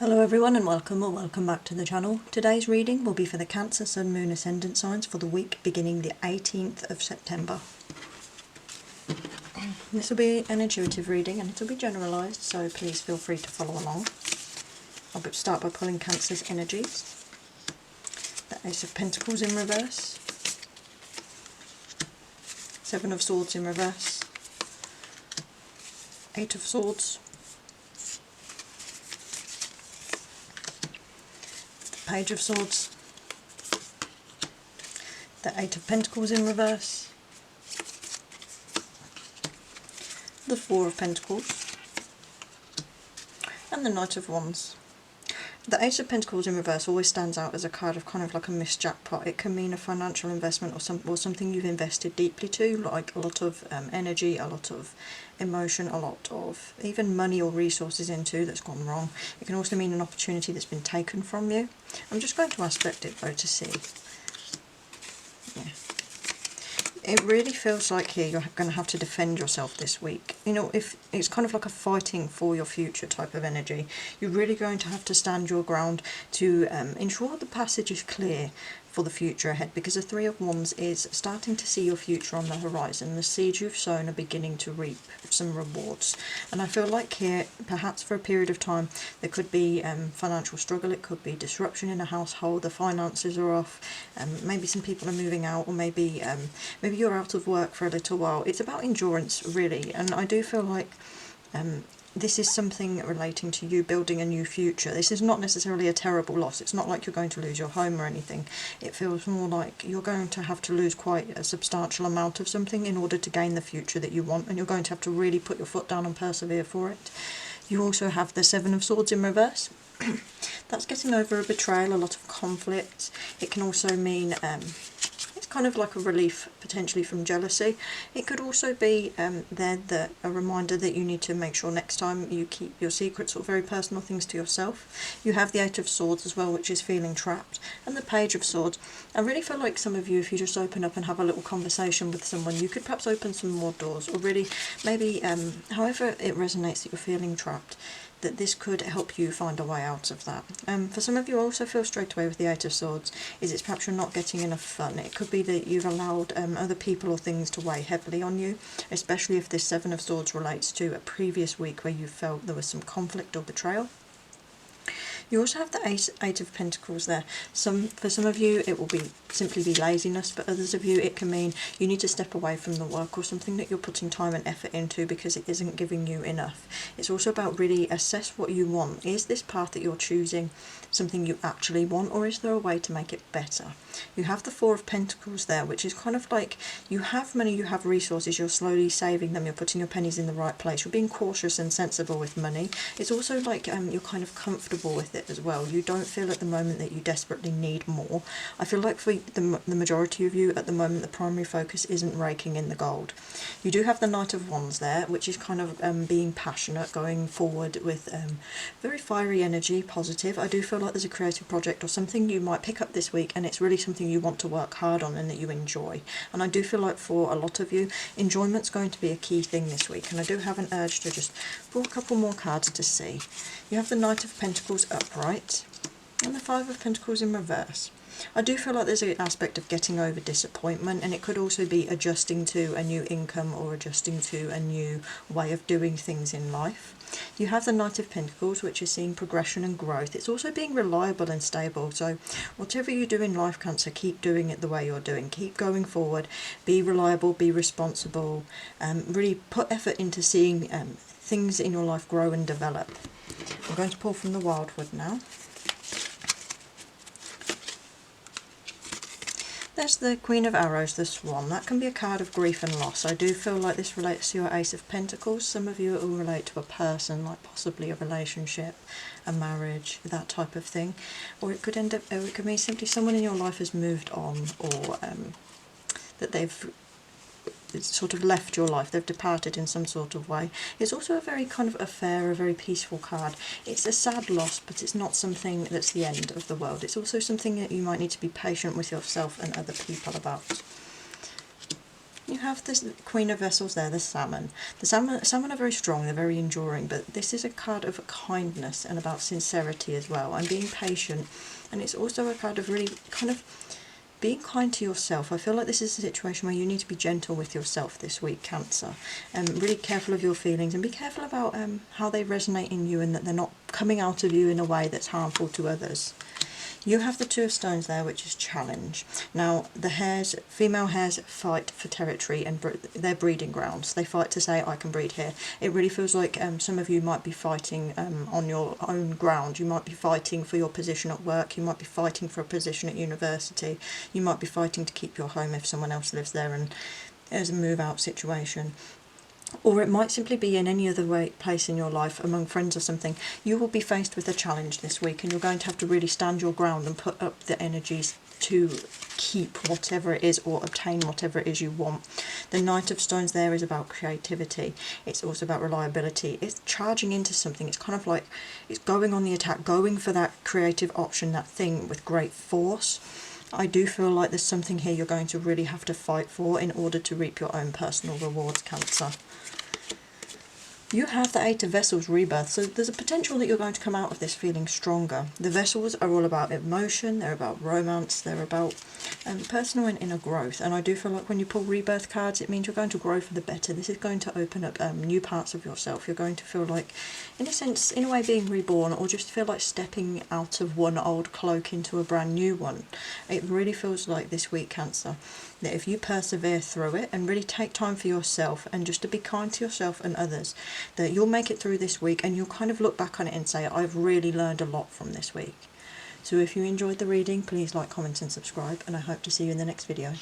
Hello everyone and welcome back to the channel. Today's reading will be for the Cancer Sun Moon Ascendant signs for the week beginning the 18th of September. This will be an intuitive reading and it will be generalised, so please feel free to follow along. I'll start by pulling Cancer's energies. The Ace of Pentacles in reverse, Seven of Swords in reverse, Eight of Swords, Page of Swords, the Eight of Pentacles in reverse, the Four of Pentacles, and the Knight of Wands. The Ace of Pentacles in reverse always stands out as a card of kind of like a missed jackpot. It can mean a financial investment or something you've invested deeply to, like a lot of energy, a lot of emotion, a lot of even money or resources into that's gone wrong. It can also mean an opportunity that's been taken from you. I'm just going to aspect it though to see. Yeah. It really feels like here you're going to have to defend yourself this week. You know, if it's kind of like a fighting for your future type of energy, you're really going to have to stand your ground to ensure the passage is clear for the future ahead, because the Three of Wands is starting to see your future on the horizon. The seeds you've sown are beginning to reap some rewards, and I feel like here perhaps for a period of time there could be financial struggle, it could be disruption in a household, the finances are off, maybe some people are moving out, or maybe you're out of work for a little while. It's about endurance really, and I do feel like this is something relating to you building a new future. This is not necessarily a terrible loss. It's not like you're going to lose your home or anything. It feels more like you're going to have to lose quite a substantial amount of something in order to gain the future that you want, and you're going to have to really put your foot down and persevere for it. You also have the Seven of Swords in reverse. That's getting over a betrayal, a lot of conflict. It can also mean it's kind of like a relief potentially from jealousy. It could also be a reminder that you need to make sure next time you keep your secrets or very personal things to yourself. You have the Eight of Swords as well, which is feeling trapped, and the Page of Swords. I really feel like some of you, if you just open up and have a little conversation with someone, you could perhaps open some more doors, or really maybe however it resonates that you're feeling trapped, that this could help you find a way out of that. For some of you, I also feel straight away with the Eight of Swords is it's perhaps you're not getting enough fun. It could be that you've allowed other people or things to weigh heavily on you, especially if this Seven of Swords relates to a previous week where you felt there was some conflict or betrayal. You also have the Eight of Pentacles there. For some of you it will simply be laziness, for others of you it can mean you need to step away from the work or something that you're putting time and effort into because it isn't giving you enough. It's also about really assess what you want. Is this path that you're choosing something you actually want, or is there a way to make it better? You have the Four of Pentacles there, which is kind of like you have money, you have resources, you're slowly saving them, you're putting your pennies in the right place, you're being cautious and sensible with money. It's also like you're kind of comfortable with it as well. You don't feel at the moment that you desperately need more. I feel like for the majority of you at the moment the primary focus isn't raking in the gold. You do have the Knight of Wands there, which is kind of being passionate, going forward with very fiery energy, positive. I do feel like there's a creative project or something you might pick up this week and it's really something you want to work hard on and that you enjoy. And I do feel like for a lot of you, enjoyment's going to be a key thing this week, and I do have an urge to just pull a couple more cards to see. You have the Knight of Pentacles upright and the Five of Pentacles in reverse. I do feel like there's an aspect of getting over disappointment, and it could also be adjusting to a new income or adjusting to a new way of doing things in life. You have the Knight of Pentacles, which is seeing progression and growth. It's also being reliable and stable. So whatever you do in life, Cancer, keep doing it the way you're doing. Keep going forward. Be reliable, be responsible. Really put effort into seeing things in your life grow and develop. I'm going to pull from the Wildwood now. There's the Queen of Arrows, the Swan. That can be a card of grief and loss. I do feel like this relates to your Ace of Pentacles. Some of you it will relate to a person, like possibly a relationship, a marriage, that type of thing. Or it could it could mean simply someone in your life has moved on, or that they've sort of left your life, they've departed in some sort of way. It's also a very kind of a very peaceful card. It's a sad loss, but it's not something that's the end of the world. It's also something that you might need to be patient with yourself and other people about. You have this Queen of Vessels there, the Salmon. Salmon are very strong, they're very enduring, but this is a card of kindness and about sincerity as well, and being patient. And it's also a card of really kind of being kind to yourself. I feel like this is a situation where you need to be gentle with yourself this week, Cancer. Really careful of your feelings, and be careful about how they resonate in you, and that they're not coming out of you in a way that's harmful to others. You have the Two of Stones there, which is challenge. Now, the hares, female hares, fight for territory and their breeding grounds. They fight to say, I can breed here. It really feels like some of you might be fighting on your own ground. You might be fighting for your position at work. You might be fighting for a position at university. You might be fighting to keep your home if someone else lives there and there's a move out situation. Or it might simply be in any other place in your life, among friends or something. You will be faced with a challenge this week, and you're going to have to really stand your ground and put up the energies to keep whatever it is or obtain whatever it is you want. The Knight of Stones there is about creativity. It's also about reliability. It's charging into something. It's kind of like it's going on the attack, going for that creative option, that thing with great force. I do feel like there's something here you're going to really have to fight for in order to reap your own personal rewards, Cancer. You have the Eight of Vessels rebirth, so there's a potential that you're going to come out of this feeling stronger. The Vessels are all about emotion, they're about romance, they're about personal and inner growth, and I do feel like when you pull rebirth cards, it means you're going to grow for the better. This is going to open up new parts of yourself. You're going to feel like, in a sense, in a way, being reborn, or just feel like stepping out of one old cloak into a brand new one. It really feels like this week, Cancer, that if you persevere through it and really take time for yourself and just to be kind to yourself and others, that you'll make it through this week and you'll kind of look back on it and say, I've really learned a lot from this week. So if you enjoyed the reading, please like, comment and subscribe, and I hope to see you in the next video.